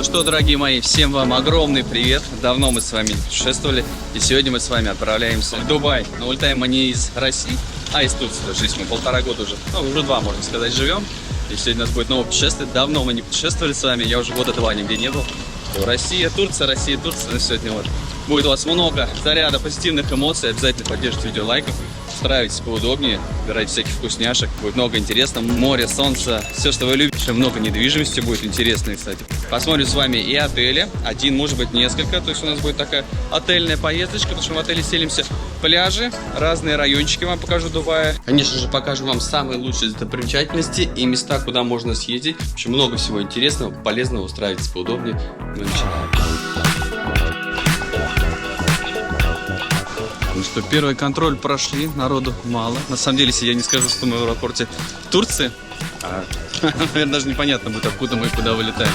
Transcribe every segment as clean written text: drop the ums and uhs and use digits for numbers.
что, дорогие мои, всем вам огромный привет. Давно мы с вами не путешествовали, и сегодня мы с вами отправляемся в Дубай. Но улетаем мы не из России, а из Турции. Здесь мы 1,5 года уже, уже 2, можно сказать, живем. И сегодня у нас будет новое путешествие. Давно мы не путешествовали с вами, я уже года 2 нигде не был. Россия, Турция, но сегодня вот будет у вас много заряда позитивных эмоций. Обязательно поддержите видео лайком, устраивайтесь поудобнее, выбирайте всяких вкусняшек. Будет много интересного. Море, солнце, все, что вы любите. Много недвижимости будет интересно, кстати. Посмотрим с вами и отели. Один, может быть, несколько. То есть у нас будет такая отельная поездочка, потому что мы в отеле селимся. Пляжи, разные райончики вам покажу Дубая. Конечно же, покажу вам самые лучшие достопримечательности и места, куда можно съездить. В общем, много всего интересного, полезного. Устраивайтесь поудобнее. Мы начинаем. Ну что, первый контроль прошли, народу мало. На самом деле, если я не скажу, что мы в аэропорте Турции, наверное, даже непонятно будет, откуда мы и куда вылетаем.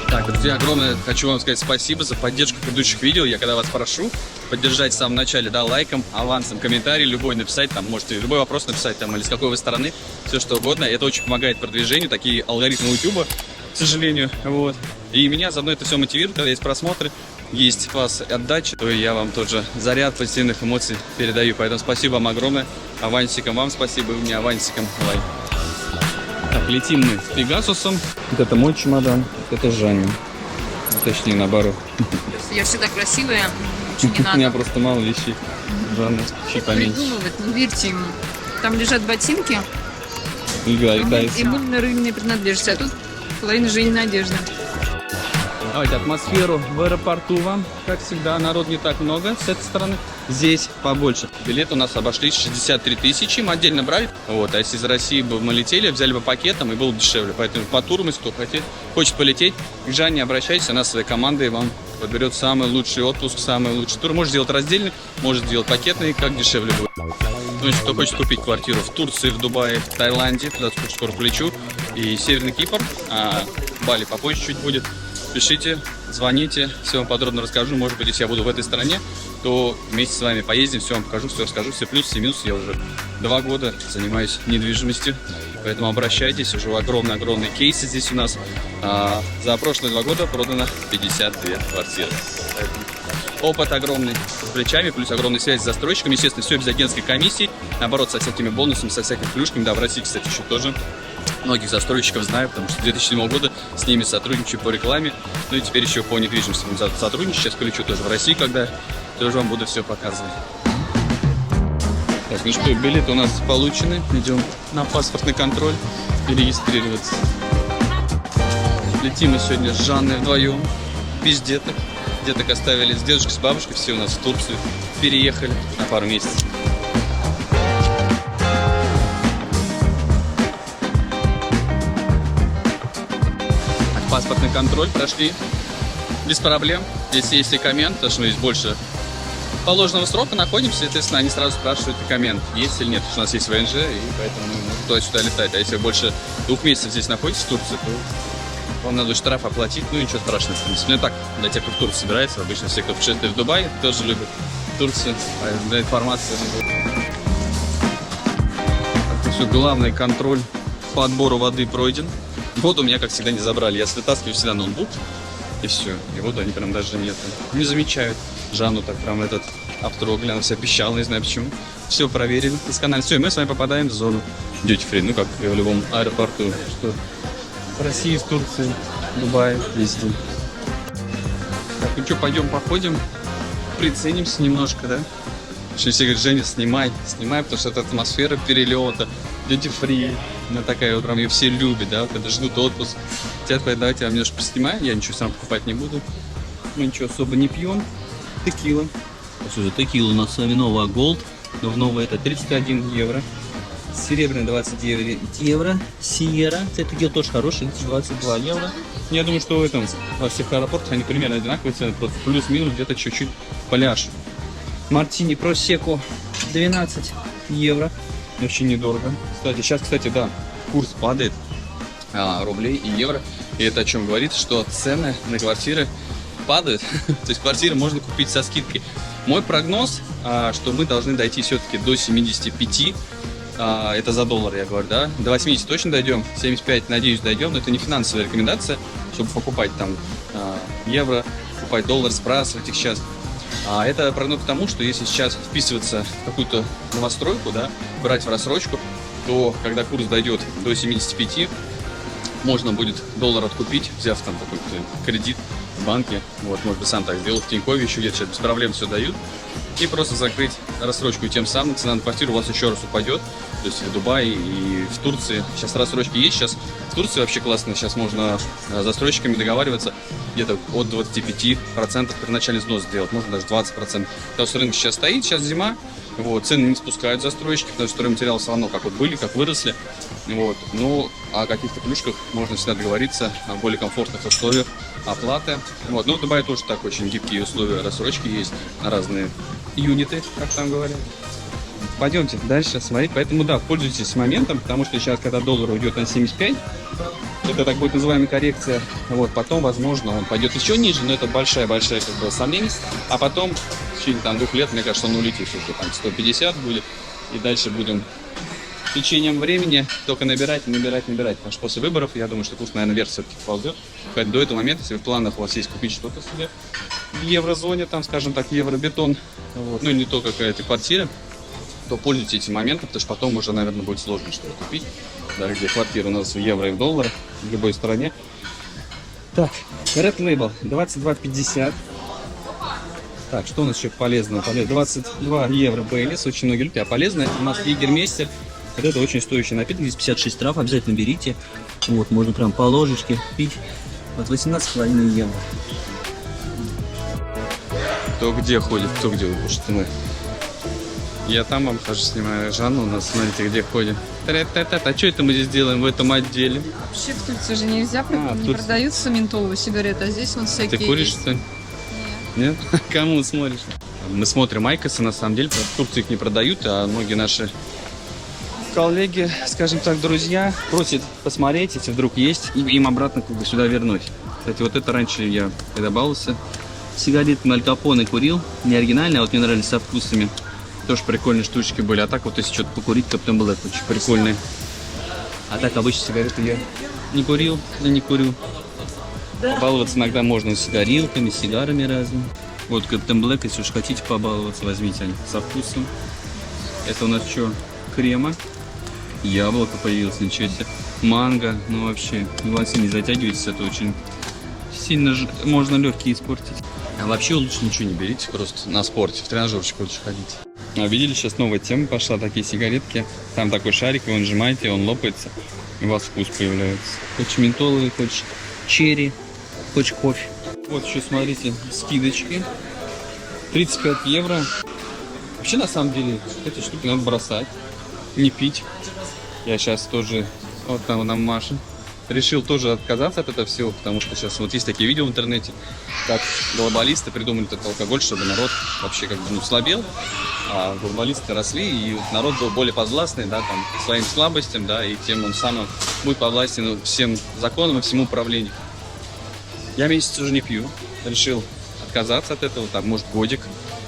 Так, друзья, огромное хочу вам сказать спасибо за поддержку предыдущих видео. Я когда вас прошу поддержать в самом начале, да, лайком, авансом, комментарий любой написать, там можете любой вопрос написать, там, или с какой вы стороны, все что угодно. Это очень помогает продвижению, такие алгоритмы YouTube, к сожалению, вот. И меня заодно это все мотивирует, когда есть просмотры, есть у вас отдача, то я вам тоже заряд позитивных эмоций передаю. Поэтому спасибо вам огромное. Авансиком вам спасибо, и у меня авансиком лайк. Так, летим мы с Пегасусом. Вот это мой чемодан, вот это Жанин. Точнее, наоборот. Я всегда красивая, ничего не надо. У меня просто мало вещей. Жанна, чуть поменьше. Придумывать, не верьте ему. Там лежат ботинки и мыльно-рыльные принадлежности, а тут половина Жениной одежды. Давайте атмосферу в аэропорту вам, как всегда, народ не так много с этой стороны, здесь побольше. Билеты у нас обошлись 63 тысячи, мы отдельно брали, вот, а если из России бы мы летели, взяли бы пакетом и было бы дешевле, поэтому по турам, если кто хочет полететь, к Жанне обращайтесь, она своей командой вам подберет самый лучший отпуск, самый лучший тур, может сделать раздельный, может сделать пакетный, как дешевле будет. Ну, если кто хочет купить квартиру в Турции, в Дубае, в Таиланде, туда скоро полечу, и Северный Кипр, а Бали попозже чуть будет. Пишите, звоните, все вам подробно расскажу. Может быть, если я буду в этой стране, то вместе с вами поездим, все вам покажу, все расскажу, все плюсы и минусы. Я уже 2 года занимаюсь недвижимостью, поэтому обращайтесь, уже огромные кейсы здесь у нас. За прошлые 2 года продано 52 квартиры. Поэтому опыт огромный с плечами, плюс огромная связь с застройщиками. Естественно, все без агентской комиссии, наоборот, со всякими бонусами, со всякими плюшками. Да, в России, кстати, еще тоже. Многих застройщиков знаю, потому что с 2007 года с ними сотрудничаю по рекламе. Ну и теперь еще по недвижимости будем сотрудничать. Сейчас полечу тоже в России, когда тоже вам буду все показывать. Так, ну что, билеты у нас получены. Идем на паспортный контроль и регистрироваться. Летим мы сегодня с Жанной вдвоем, без деток. Деток оставили с дедушкой, с бабушкой. Все у нас в Турцию переехали на пару месяцев. Паспортный контроль прошли без проблем. Здесь есть и коммент, потому что мы здесь больше положенного срока находимся. Соответственно, они сразу спрашивают, и коммент есть или нет. Потому что у нас есть ВНЖ, и поэтому мы можем туда-сюда летать. А если вы больше 2 месяцев здесь находитесь в Турции, то вам надо штраф оплатить. Ну, ничего страшного. Ну, так, для тех, кто в Турцию собирается, обычно все, кто путешествует в Дубай, тоже любят Турцию. Для информации. Так, все, главный контроль по отбору воды пройден. Воду у меня, как всегда, не забрали. Я вытаскиваю всегда ноутбук, и все. И воду они прям даже не замечают. Жанну так прям этот автору глянулся, обещал, не знаю почему. Все проверили досконально. Все, и мы с вами попадаем в зону duty free. Ну, как и в любом аэропорту. Что в России, в Турции, в Дубае, везде. Так, ну что, пойдем походим, приценимся немножко, да? Очень все говорят, Женя, снимай, потому что это атмосфера перелета, duty free. Она такая вот прям, ее все любят, да, когда ждут отпуск. Хотят, давайте я немножко поснимаю, я ничего сам покупать не буду. Мы ничего особо не пьем. Текила. Слушай, текила у нас с вами новая Gold, но в новой это 31 евро. Серебряный 29 евро. Сиера, это текила тоже хороший, 22 евро. Я думаю, что в этом, во всех аэропортах они примерно одинаковые цены, просто плюс-минус где-то чуть-чуть пляж. Мартини Просеко 12 евро. Вообще недорого. Кстати, сейчас, да, курс падает рублей и евро. И это о чем говорит, что цены на квартиры падают. То есть квартиры можно купить со скидкой. Мой прогноз, что мы должны дойти все-таки до 75 это за доллар, я говорю, да, до 80 точно дойдем, 75, надеюсь, дойдем, но это не финансовая рекомендация, чтобы покупать там евро, покупать доллар, сбрасывать их сейчас. А это прогноз к тому, что если сейчас вписываться в какую-то новостройку, да, брать в рассрочку, то когда курс дойдет до 75, можно будет доллар откупить, взяв там какой-то кредит в банке. Вот, может быть, сам так сделал, в Тинькове еще где-то сейчас без проблем все дают. И просто закрыть рассрочку, и тем самым цена на квартиру у вас еще раз упадет. То есть в Дубае и в Турции. Сейчас рассрочки есть. Сейчас в Турции вообще классно. Сейчас можно с застройщиками договариваться где-то от 25% первоначальный взнос сделать. Можно даже 20%. Потому что рынок сейчас стоит, сейчас зима. Вот, цены не спускают застройщики, потому что стройматериалы все равно как вот были, как выросли. Вот. Ну, о каких-то плюшках можно всегда договориться, о более комфортных условиях оплаты. Вот. Ну, в Дубае тоже так очень гибкие условия рассрочки есть на разные юниты, как там говорят. Пойдемте дальше смотреть. Поэтому, да, пользуйтесь моментом, потому что сейчас, когда доллар уйдет на 75, это так будет называемая коррекция. Вот, потом, возможно, он пойдет еще ниже, но это большая-большая как бы сомнение. А потом, в течение там 2 лет, мне кажется, он улетит уже, там 150 будет. И дальше будем с течением времени только набирать. Потому что после выборов, я думаю, что курс, наверное, вверх все-таки ползет. Поэтому до этого момента, если в планах у вас есть купить что-то себе в еврозоне, там, скажем так, евробетон, вот, ну и не то какая-то квартира, то пользуйтесь этим моментом, потому что потом уже, наверное, будет сложно что-то купить. Даже где квартира у нас в евро и в долларах, в любой стране. Так, Red Label 22,50. Так, что у нас еще полезного? 22 евро Бейлис, очень многие любят, а полезно. У нас Егермейстер. Вот это очень стоящий напиток, здесь 56 трав, обязательно берите. Вот, можно прям по ложечке пить. Вот 18,5 евро. Кто где ходит, кто где, боже ты мой. Я там вам тоже снимаю. Жанна у нас, смотрите, где ходит. А что это мы здесь делаем в этом отделе? Вообще в Турции же нельзя, не продаются ментоловые сигареты, а здесь вон всякие. Ты куришь, что ли? Нет? Кому смотришь? Мы смотрим Айкосы, на самом деле, в Турции их не продают, а многие наши коллеги, скажем так, друзья, просят посмотреть, если вдруг есть, и им обратно как бы сюда вернуть. Кстати, вот это раньше я, когда баловался, сигареты Аль Капоне курил, не оригинальные, а вот мне нравились со вкусами. Тоже прикольные штучки были. А так вот, если что-то покурить, то потом было это очень прикольные. А так обычно сигареты я не курил и не курю. Побаловаться иногда можно с сигарилками, с сигарами разными. Вот Captain Black, если уж хотите побаловаться, возьмите они со вкусом. Это у нас что? Крема. Яблоко появилось, ничего себе. Манго. Ну вообще, глаза не затягивайтесь, это очень сильно можно легкие испортить. А вообще лучше ничего не берите, просто на спорте, в тренажерчик лучше ходить. А видели, сейчас новая тема пошла, такие сигаретки. Там такой шарик, вы нажимаете, он лопается, и у вас вкус появляется. Хочешь ментоловый, хочешь черри, хочешь кофе. Вот еще, смотрите, скидочки. 35 евро. Вообще, на самом деле, эти штуки надо бросать, не пить. Я сейчас тоже, вот там нам Маша, решил тоже отказаться от этого всего, потому что сейчас вот есть такие видео в интернете, как глобалисты придумали этот алкоголь, чтобы народ вообще как бы слабел, а глобалисты росли, и вот народ был более подвластный, да, там, своим слабостям, да, и тем он сам будет подвластен всем законам и всему управлению. Я месяц уже не пью, решил отказаться от этого, там, может, годик.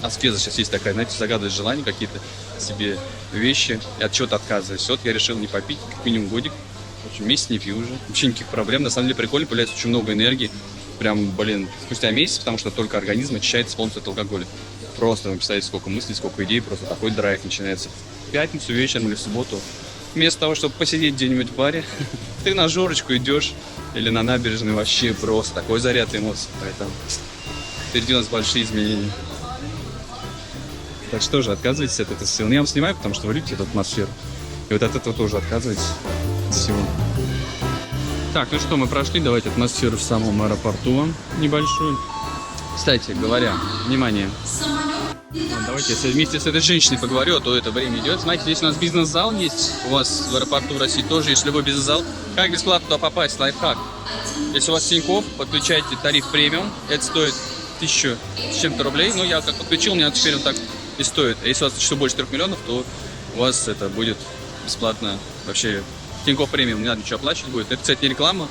Аскеза сейчас есть такая, знаете, загадывать желания, какие-то себе вещи, и от чего-то отказываюсь. Вот я решил не попить, как минимум годик. В общем, месяц не пью уже. Вообще никаких проблем. На самом деле прикольно, появляется очень много энергии. Прям, блин, спустя месяц, потому что только организм очищается полностью от алкоголя. Просто вы представляете, сколько мыслей, сколько идей, просто такой драйв начинается в пятницу вечером или в субботу. Вместо того, чтобы посидеть где-нибудь в баре, ты на жорочку идешь или на набережной, вообще просто такой заряд эмоций. Поэтому впереди у нас большие изменения. Так что же, отказывайтесь от этого всего. Я вам снимаю, потому что вы любите эту атмосферу. И вот от этого тоже отказывайтесь. Всего. Так, ну что, мы прошли, давайте атмосферу в самом аэропорту небольшую. Кстати говоря, внимание. Давайте, если вместе с этой женщиной поговорю, а то это время идет. Знаете, здесь у нас бизнес-зал есть, у вас в аэропорту в России тоже есть любой бизнес-зал. Как бесплатно туда попасть? Лайфхак. Если у вас Тинькофф, подключайте тариф премиум, это стоит 1000 с чем-то рублей. Ну, я как подключил, у меня теперь он так и стоит. А если у вас что больше 3 миллионов, то у вас это будет бесплатно вообще. Тинькофф премиум, не надо ничего оплачивать будет. Это, кстати, не реклама,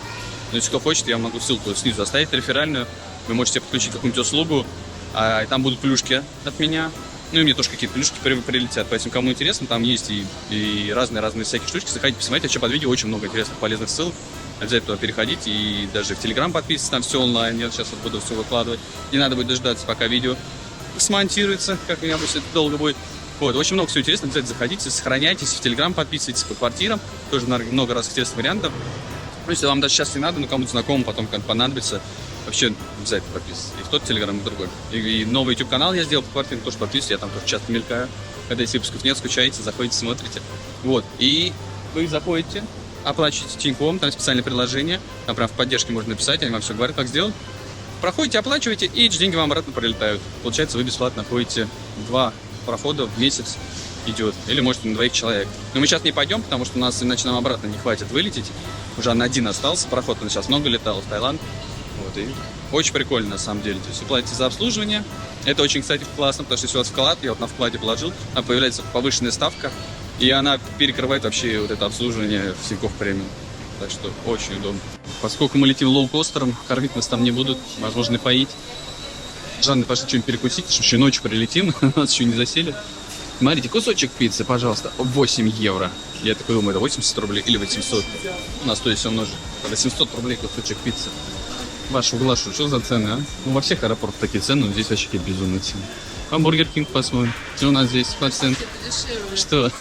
но если кто хочет, я могу ссылку снизу оставить реферальную. Вы можете подключить какую-нибудь услугу, и там будут плюшки от меня. Ну и мне тоже какие-то плюшки прилетят. Поэтому, кому интересно, там есть и разные всякие штучки. Заходите, посмотрите. Вообще под видео очень много интересных, полезных ссылок. Обязательно туда переходите. И даже в Telegram подписывайтесь, там все онлайн. Я сейчас вот буду все выкладывать. Не надо будет дождаться, пока видео смонтируется, как у меня обычно это долго будет. Вот, очень много всего интересного. Обязательно заходите, сохраняйтесь, в Telegram подписывайтесь, по квартирам. Тоже много разных интересных вариантов. Ну, если вам даже сейчас не надо, но кому-то знакомому потом как понадобится, вообще обязательно подписывайтесь. И в тот Telegram, и в другой. И новый YouTube-канал я сделал по квартирам, тоже подписывайтесь. Я там тоже часто мелькаю. Когда если выпусков нет, скучаете, заходите, смотрите. Вот. И вы заходите, оплачиваете Тинькофф, там специальное приложение. Там прям в поддержке можно написать, они вам все говорят, как сделать. Проходите, оплачиваете, и эти деньги вам обратно прилетают. Получается, вы бесплатно ходите 2 прохода в месяц идет. Или, может, на 2 человек. Но мы сейчас не пойдем, потому что у нас иначе нам обратно не хватит вылететь. Уже на 1 остался проход, он сейчас много летал в Таиланд. Вот, и очень прикольно, на самом деле. То есть вы платите за обслуживание. Это очень, кстати, классно, потому что если у вас вклад, я вот на вкладе положил, а появляется повышенная ставка, и она перекрывает вообще вот это обслуживание в Тинькофф премиум. Так что очень удобно. Поскольку мы летим лоукостером, кормить нас там не будут, возможно, и поить. Жанна, пошли что-нибудь перекусить, что еще ночью прилетим, нас еще не засели. Смотрите, кусочек пиццы, пожалуйста, 8 евро. Я такой думаю, это 80 рублей или 800. У нас то есть все множит. 800 рублей кусочек пиццы. Вашу глашу, что за цены, а? Ну, во всех аэропортах такие цены, но здесь вообще какие-то безумные цены. А Бургер Кинг посмотрим. Что у нас здесь по ценам? Что?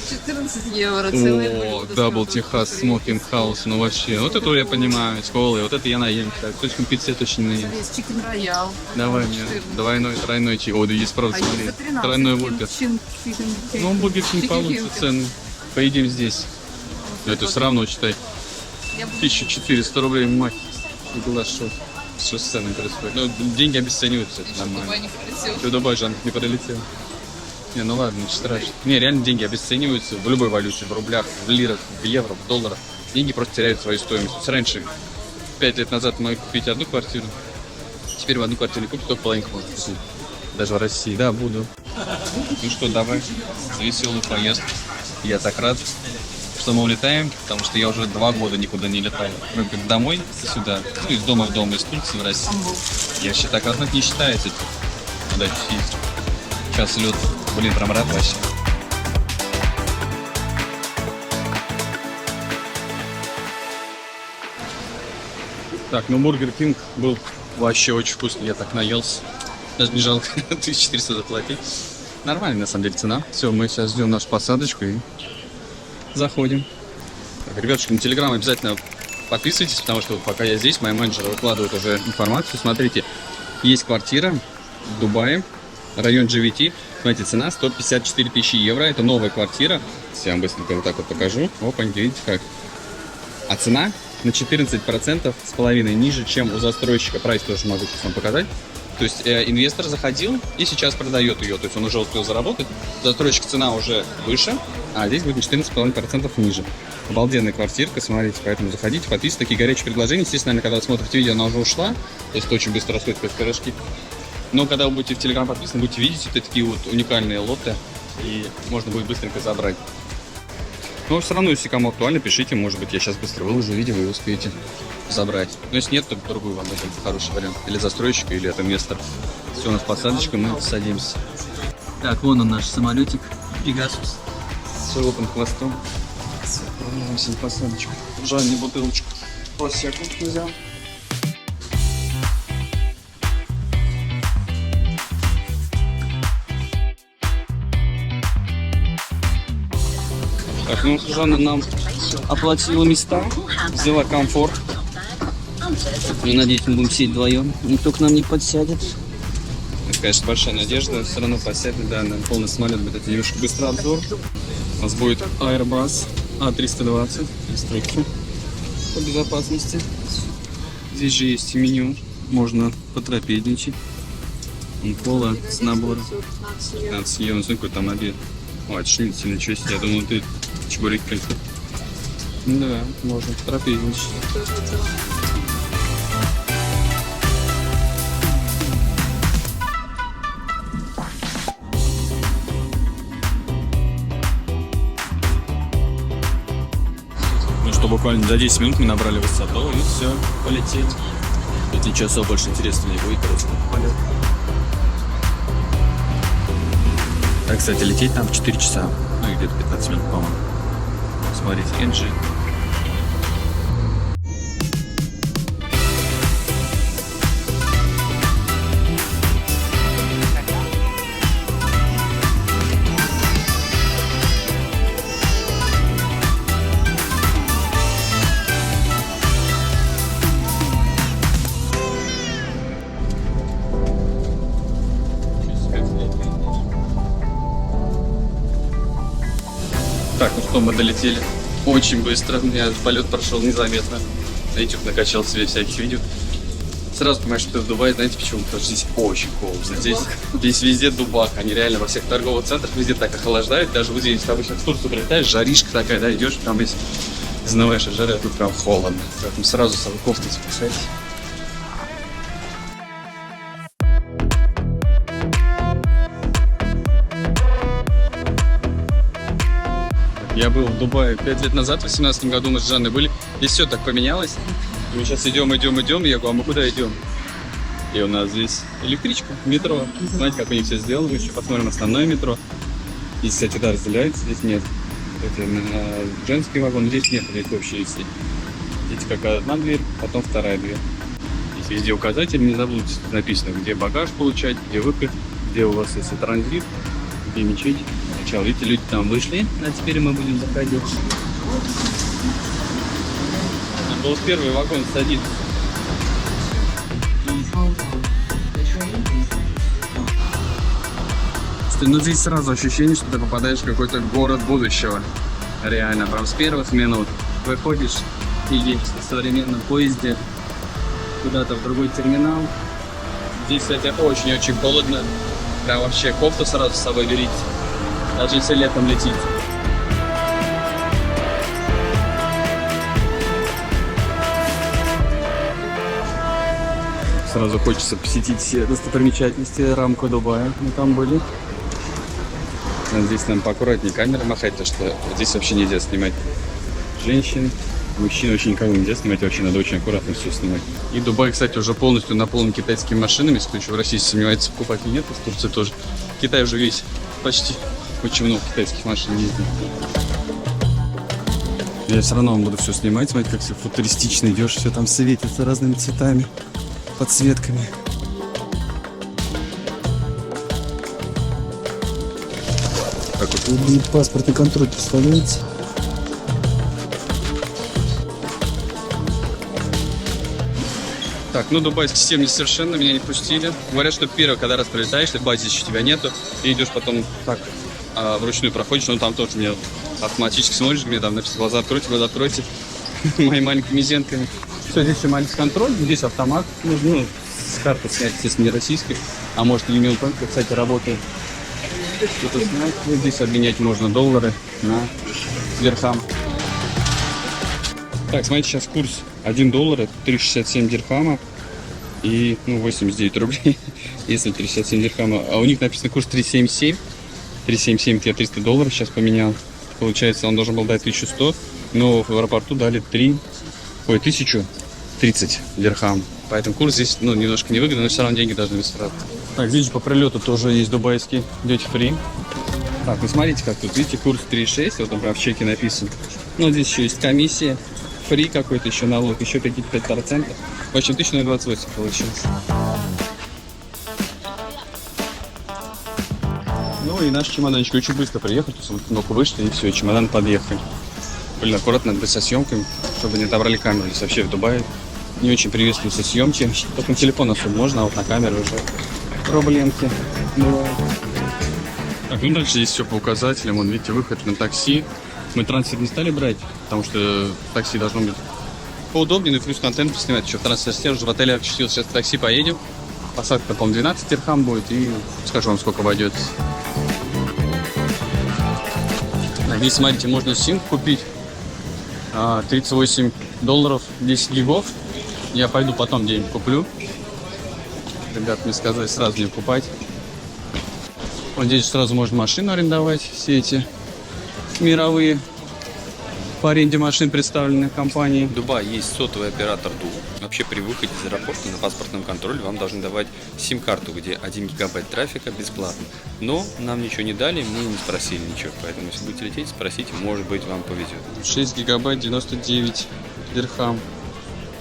14 евро целый. О, Дабл Техас Смокинг Хаус, ну вообще. Вот это я понимаю, школы, вот это я наем. Точно пиццы я точно не наем. Есть чикен роял. Давай мне двойной, тройной чикен. О, да есть правда, смотри. Тройной бургер. Ну, Бургер Кинг получше цены. Поедим здесь. Это все равно, считай. 1400 рублей, мать. Глаз, что с ценой происходит. Ну, деньги обесцениваются, это нормально. Ты в Дубай, Жанна, не пролетел. Не, ну ладно, ничего страшного. Не, реально деньги обесцениваются в любой валюте, в рублях, в лирах, в евро, в долларах. Деньги просто теряют свою стоимость. То есть раньше, 5 лет назад мы купить одну квартиру, теперь в одну квартиру не купить, только половинку можно купить. Даже в России. Да, буду. Ну что, давай, за веселый поезд. Я так рад, что мы улетаем, потому что я уже 2 года никуда не летал. Ну, как домой, сюда, ну, из дома в дом, из Турции в Россию. Я вообще так однако не считается. Удачи есть. Сейчас лед. Блин, прям рад вообще. Так, ну Бургер Кинг был вообще очень вкусный. Я так наелся. Даже не жалко 1400 заплатить. Нормальная на самом деле цена. Все, мы сейчас ждем нашу посадочку и заходим. Так, ребятушки, на Telegram обязательно подписывайтесь, потому что пока я здесь, мои менеджеры выкладывают уже информацию. Смотрите, есть квартира в Дубае, район GVT. Смотрите, цена 154 тысячи евро. Это новая квартира. Сейчас я вам быстренько вот так вот покажу. Опаньки, видите как. А цена на 14% с половиной ниже, чем у застройщика. Прайс тоже могу сейчас вам показать. То есть инвестор заходил и сейчас продает ее. То есть он уже успел заработать. Застройщик цена уже выше, а здесь будет на 14,5% ниже. Обалденная квартирка, смотрите. Поэтому заходите, подписывайтесь. Такие горячие предложения. Естественно, наверное, когда вы смотрите видео, она уже ушла. То есть очень быстро расходит как пирожки. Но когда вы будете в Telegram подписаны, будете видеть вот такие вот уникальные лоты. И можно будет быстренько забрать. Но все равно, если кому актуально, пишите. Может быть, я сейчас быстро выложу видео, и вы успеете забрать. Но если нет, то другую вам дадим. Хороший вариант. Или застройщика, или от инвестора. Все, у нас посадочка, мы садимся. Так, вон он наш самолетик. Пегасус. С широким хвостом. Все, отправляемся на посадочку. Жанне бутылочку. Просеку взял. Так, ну, Жанна нам оплатила места, взяла комфорт. Ну, надеюсь, мы будем сидеть вдвоем. Никто к нам не подсядет. Это, конечно, большая надежда. Все равно подсядет, да, на полный самолет будет. Это немножко быстрый обзор. У нас будет Airbus A320. Инструкция по безопасности. Здесь же есть меню. Можно потрапезничать. И кола с набора. 15 евро. Ну, какой там обед. О, это шлиц, ничего себе. Я думал, ты чебурек только. Да, можно потрапезничать. Ну что, буквально за 10 минут мы набрали высоту и все, полетели. Тут ничего особо больше интересного не будет, короче, полет. Так, кстати, лететь там в 4 часа. Ну, и где-то 15 минут, по-моему. Смотрите, NG. Так, ну что, мы долетели очень быстро. У меня полет прошел незаметно. На YouTube накачал себе всяких видео. Сразу понимаешь, что ты в Дубае, знаете почему? Потому что здесь очень холодно. Здесь везде дубак. Они реально во всех торговых центрах везде так охлаждают. Даже вот здесь, обычно в Турцию прилетаешь, жаришка такая, да, идешь, там весь изнываешь от жары, а тут прям холодно. Поэтому сразу с кофтой спасайте. Я был в Дубае 5 лет назад, в 2018 году мы с Жанной были. Здесь все так поменялось. И мы сейчас идем. И я говорю, а мы куда идем? И у нас здесь электричка, метро. Знаете, как они все сделаны. Мы еще посмотрим основное метро. Здесь, кстати, да, разделяется, здесь нет. Это женский вагон, здесь нет, здесь вообще есть. Здесь как одна дверь, потом вторая дверь. Здесь везде указатель, не забудьте, написано, где багаж получать, где выход, где у вас если транзит, где мечеть. Сначала, видите, люди там вышли, а теперь мы будем заходить. Надо было в первый вагон садиться. Ну здесь сразу ощущение, что ты попадаешь в какой-то город будущего. Реально, прям с первых минут выходишь и едешь на современном поезде куда-то в другой терминал. Здесь, кстати, очень-очень холодно. Прям вообще кофту сразу с собой берите. Даже если летом летите. Сразу хочется посетить все достопримечательности рамку Дубая. Мы там были. Здесь нам поаккуратнее камеры махать, то что здесь вообще нельзя снимать женщин, мужчин вообще никого нельзя снимать, вообще надо очень аккуратно все снимать. И Дубай, кстати, уже полностью наполнен китайскими машинами, если кто еще в России сомневается, покупать или нет, в Турции тоже. Китай уже весь почти, очень много китайских машин ездит. Я все равно буду все снимать, смотрите, как все футуристично идешь, все там светится разными цветами, подсветками. Так вот выглядит паспортный контроль, представляете? Так, ну дубайские системы совершенно меня не пустили. Говорят, что первый, когда раз прилетаешь, в базе еще тебя нету, и идешь потом так вручную проходишь, но там тоже мне автоматически смотришь, мне там написано глаза откройте, моими маленькими зенками. Все, здесь все маленький контроль, здесь автомат, ну, с карты снять, естественно, не российский, а может и не только, кстати, работает. Что-то снять, вот здесь обменять можно доллары на дирхам. Так, смотрите, сейчас курс 1 доллар, это 3,67 дирхама и 89 рублей, если 3,67 дирхама. А у них написано курс 3,77. 3,77 я 300 долларов сейчас поменял. Получается, он должен был дать 1100, но в аэропорту дали 1030 дирхам. Поэтому курс здесь немножко невыгодный, но все равно деньги должны быть сразу. Так, здесь по прилету тоже есть дубайский duty free. Так, ну смотрите, как тут, видите, курс 3,6, вот он прям в чеке написан. Ну, здесь еще есть комиссия, фри какой-то еще налог, еще какие-то 5%. В общем, 1028 получилось. Ну и наш чемоданчик очень быстро приехал, то есть мы кнопку вышли и все, и чемодан подъехали. Блин, аккуратно надо быть со съемками, чтобы не отобрали камеру. Здесь вообще в Дубае не очень приветствуются съемки. Только на телефон особо можно, а вот на камеру уже проблемки бывают. Так, ну дальше здесь все по указателям. Вон, видите, выход на такси. Мы трансфер не стали брать, потому что такси должно быть поудобнее, ну и плюс контент снимать. Еще в трансфер уже в отеле обчислился. Сейчас в такси поедем. Посадка, по-моему, 12 дирхам будет, и скажу вам, сколько обойдется. Здесь, смотрите, можно сим купить. 38 долларов, 10 гигов. Я пойду потом где-нибудь куплю. Ребят мне сказали сразу не покупать. Вот здесь сразу можно машину арендовать, все эти мировые. по аренде машин, представленных компанией. В Дубае есть сотовый оператор ДУ. Вообще при выходе из аэропорта на паспортном контроле вам должны давать сим-карту, где 1 гигабайт трафика бесплатно. Но нам ничего не дали, мы не спросили ничего. Поэтому если будете лететь, спросите, может быть вам повезет. 6 гигабайт 99 дирхам.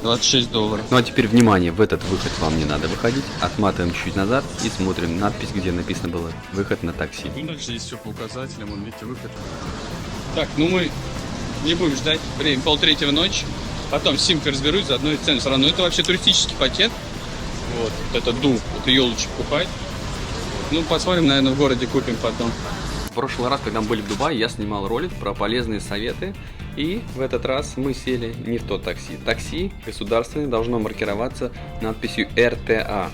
$26. Ну а теперь внимание, в этот выход вам не надо выходить. Отматываем чуть назад и смотрим надпись, где написано было «Выход на такси». Ну, дальше здесь все по указателям, вон, видите, выход. Так, ну мы не будем ждать, время 2:30 ночи. Потом с симкой разберусь, заодно и цену сравну. Это вообще туристический пакет. Вот это ду, это елочек купать. Ну, посмотрим, наверное, в городе купим потом. В прошлый раз, когда мы были в Дубае, я снимал ролик про полезные советы. И в этот раз мы сели не в то такси. Такси государственное должно маркироваться надписью РТА.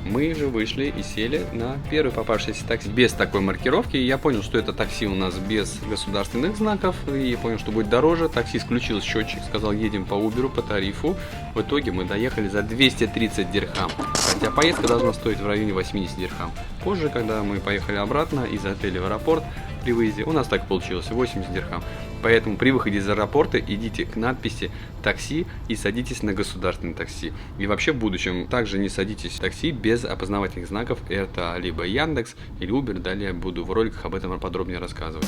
Мы же вышли и сели на первый попавшийся такси без такой маркировки. И я понял, что это такси у нас без государственных знаков. И понял, что будет дороже. Таксист включил счетчик, сказал, едем по Uber по тарифу. В итоге мы доехали за 230 дирхам. Хотя поездка должна стоить в районе 80 дирхам. Позже, когда мы поехали обратно из отеля в аэропорт, при выезде у нас так получилось, 80 дирхам. Поэтому при выходе из аэропорта идите к надписи «такси» и садитесь на государственное такси. И вообще в будущем также не садитесь в такси без опознавательных знаков. Это либо Яндекс или Uber. Далее буду в роликах об этом подробнее рассказывать.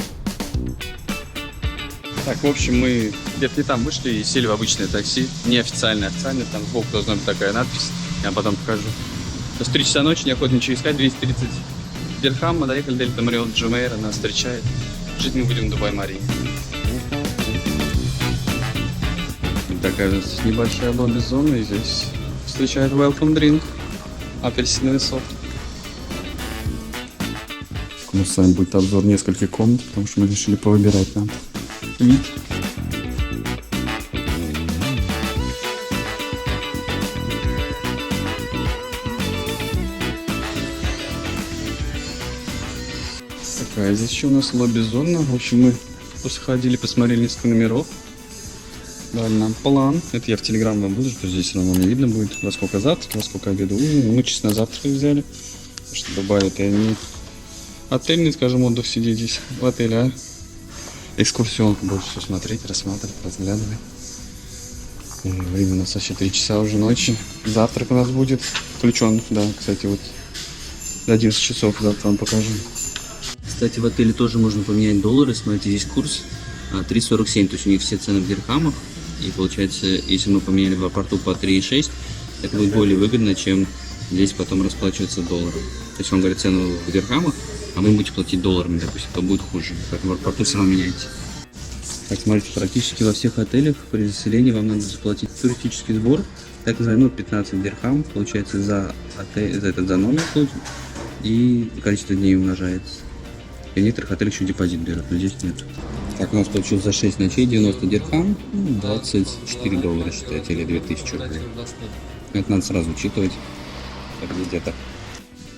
Так, в общем, мы где-то не там вышли и сели в обычное такси. Неофициальное, официальное. Там сбоку должна быть такая надпись. Я потом покажу. Сейчас 3 часа ночи, неохота ничего искать. 230 дирхам. Мы доехали до Дельта Мариот Джумейра. Нас встречает. Жить мы будем в Дубай-Марии. Такая здесь небольшая лобби-зона, и здесь встречает welcome drink, апельсиновый сок. У нас с вами будет обзор нескольких комнат, потому что мы решили повыбирать нам вид. Такая здесь еще у нас лобби-зона. В общем, мы просто ходили, посмотрели несколько номеров. Дали нам план. Это я в Телеграм вам выложу, то здесь все равно не видно будет, во сколько завтрак, во сколько обеда, ужин. Мы честно на завтрак взяли. Потому что Дубай это не отельный, скажем, отдых сидеть здесь в отеле, а экскурсионку больше все смотреть, рассматривать, разглядывать. И время у нас вообще 3 часа уже ночи. Завтрак у нас будет включен, да, кстати, вот до 11 часов завтра вам покажу. Кстати, в отеле тоже можно поменять доллары. Смотрите, здесь курс 3,47, то есть у них все цены в дирхамах. И получается, если мы поменяли в аэропорту по 3,6, это будет более выгодно, чем здесь потом расплачиваться долларом. То есть вам говорят цену в дирхамах, а вы будете платить долларами, допустим, то будет хуже. Поэтому в аэропорту все равно меняете. Так, смотрите, практически во всех отелях при заселении вам надо заплатить туристический сбор, так называемый, 15 дирхам, получается, за номер, и количество дней умножается. И в некоторых отелях еще депозит берут, но здесь нет. Так, у нас получилось за 6 ночей 90 дирхам, 24 доллара, считайте, или 2000 рублей. Это надо сразу учитывать, как где-то.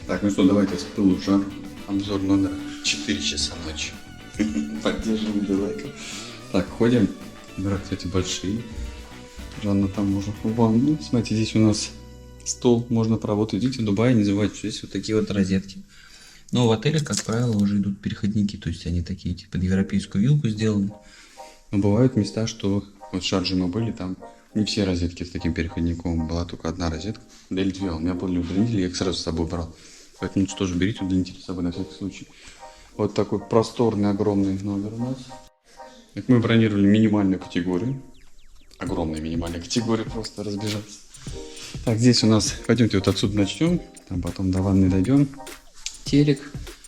Так, ну что, давайте с пылу в жар. Обзор номера 4 часа ночи. Поддерживаем лайком. Так, ходим. Номера, кстати, большие. Жанна там можно в ванну. Смотрите, здесь у нас стол, можно поработать. Идите в Дубае, не забывайте, что здесь вот такие вот розетки. Но в отелях, как правило, уже идут переходники, то есть они такие, типа, под европейскую вилку сделаны. Но бывают места, что вот в Шарджи мы были, там не все розетки с таким переходником, была только одна розетка. Да или две, у меня были удлинители, я их сразу с собой брал. Поэтому тоже берите удлинитель с собой на всякий случай. Вот такой просторный, огромный номер у нас. Так, мы бронировали минимальную категорию. Огромная минимальная категория, просто разбежаться. Так, здесь у нас, пойдемте вот отсюда начнем, там потом до ванны дойдем. Телек,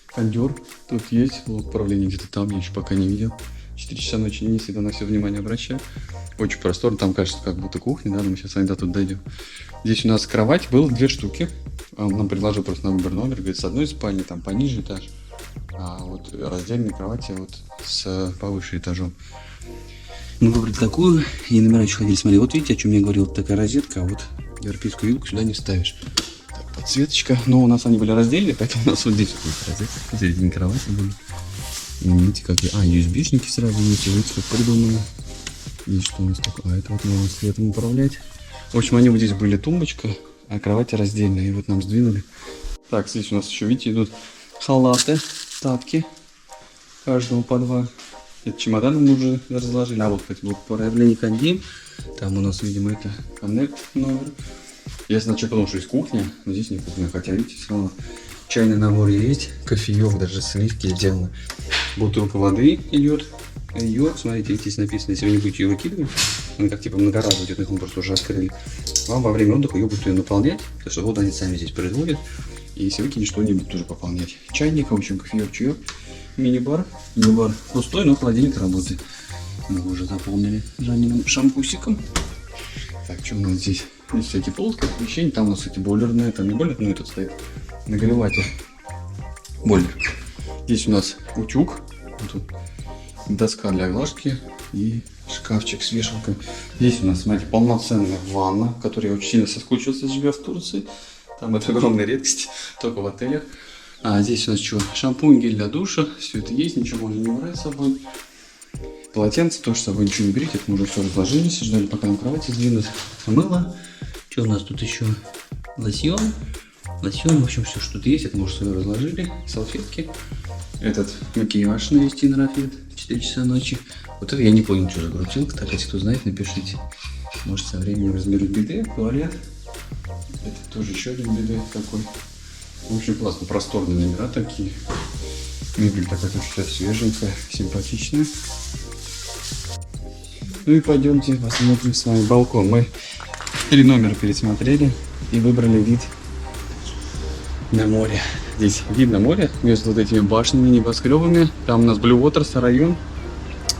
кондер тут есть, блок управления где-то там, я еще пока не видел. 4 часа ночи, не всегда на все внимание обращаю. Очень просторно, там кажется как будто кухня, да, но мы сейчас до тут дойдем. Здесь у нас кровать, было 2 штуки. Он нам предложил просто на выбор номер, говорит, с одной спальни, там пониже этаж, а вот раздельные кровати вот с повыше этажом. Мы выбрали такую, и номера еще ходили, смотри, вот видите, о чем я говорил, вот такая розетка, а вот европейскую вилку сюда не ставишь. Так, подсветочка, но у нас они были раздельные, поэтому у нас вот здесь вот розетка, посередине кровати были. И видите, как USB-шники сразу есть, видите, как придумано. Здесь что у нас такое, а это вот можно светом управлять. В общем, они вот здесь были тумбочка, а кровати раздельные, и вот нам сдвинули. Так, здесь у нас еще, видите, идут халаты, тапки, каждому по 2. Это чемоданы мы уже разложили. А вот, кстати, вот проявление кондим. Там у нас, видимо, это коннект номер. Я сначала подумал, что есть кухня, но здесь не кухня. Хотя, видите, все равно чайный набор есть. Кофеек, даже сливки сделаны. Бутылка воды идет. Ее, смотрите, здесь написано, если вы не будете ее выкидывать, она как типа многоразовая идет, их мы просто уже открыли. Вам во время отдыха ее будут ее наполнять, потому что воду они сами здесь производят. И если выкинешь, то они будут тоже пополнять. Чайник, в общем, кофеек, чаек. Мини-бар. Мини-бар пустой, но холодильник работает. Мы его уже заполнили Жаниным шампусиком. Так, что у нас здесь? Здесь всякие полки, освещение. Там у нас, кстати, бойлерная. Там не бойлер, но этот стоит. Нагреватель. Бойлер. Здесь у нас утюг. Вот тут доска для глажки и шкафчик с вешалкой. Здесь у нас, смотрите, полноценная ванна, в которой я очень сильно соскучился, живя в Турции. Там это огромная редкость, только в отелях. А здесь у нас что? Шампунь, гель для душа. Все это есть, ничего можно не брать с собой. Полотенце тоже с собой ничего не берите, это мы уже все разложили, ждали, пока на кровати сдвинут. Мыло. Что у нас тут еще? Лосьон. Лосьон, в общем, все, что тут есть, это мы уже все разложили. Салфетки. Этот макияж навести на Рафит. 4 часа ночи. Вот это я не понял, что за крутилка. Так, если кто знает, напишите. Может, со временем разберут биде, туалет. Это тоже еще один биде такой. В общем, классно, просторные номера такие. Мебель такая вся свеженькая, симпатичная. Ну и пойдемте посмотрим с вами балкон. Мы 3 номера пересмотрели и выбрали вид на море. Здесь видно море между вот этими башнями, небоскребами. Там у нас Blue Waters район.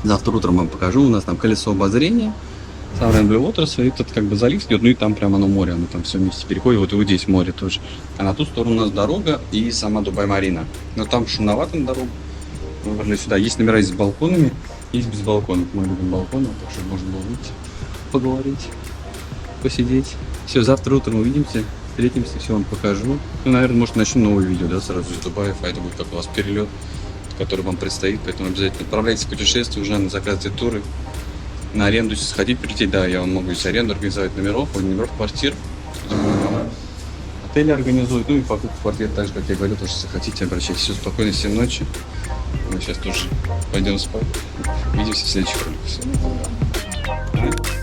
Завтра утром вам покажу. У нас там колесо обозрения. Сам район Blue Waters, и тут как бы залив идет, ну и там прямо оно море, оно там все вместе переходит, вот и вот здесь море тоже. А на ту сторону у нас дорога и сама Дубай-Марина. Но там шумновато на дорогу. Мы выбрали сюда. Есть номера с балконами, есть без балконов. Мы любим балконы, так что можно было выйти, поговорить, посидеть. Все, завтра утром увидимся, встретимся, все вам покажу. Ну, наверное, может, начну новое видео, да, сразу из Дубая. А это будет как у вас перелет, который вам предстоит, поэтому обязательно отправляйтесь в путешествие, уже заказывайте туры. На аренду сходить, прийти, да, я вам могу здесь аренду организовать номеров, квартир. Отели организуют, ну и покупку квартир, так же, как я говорил, тоже, если хотите, обращайтесь. Все, спокойной всем ночи. Мы сейчас тоже пойдем спать. Увидимся в следующих роликах.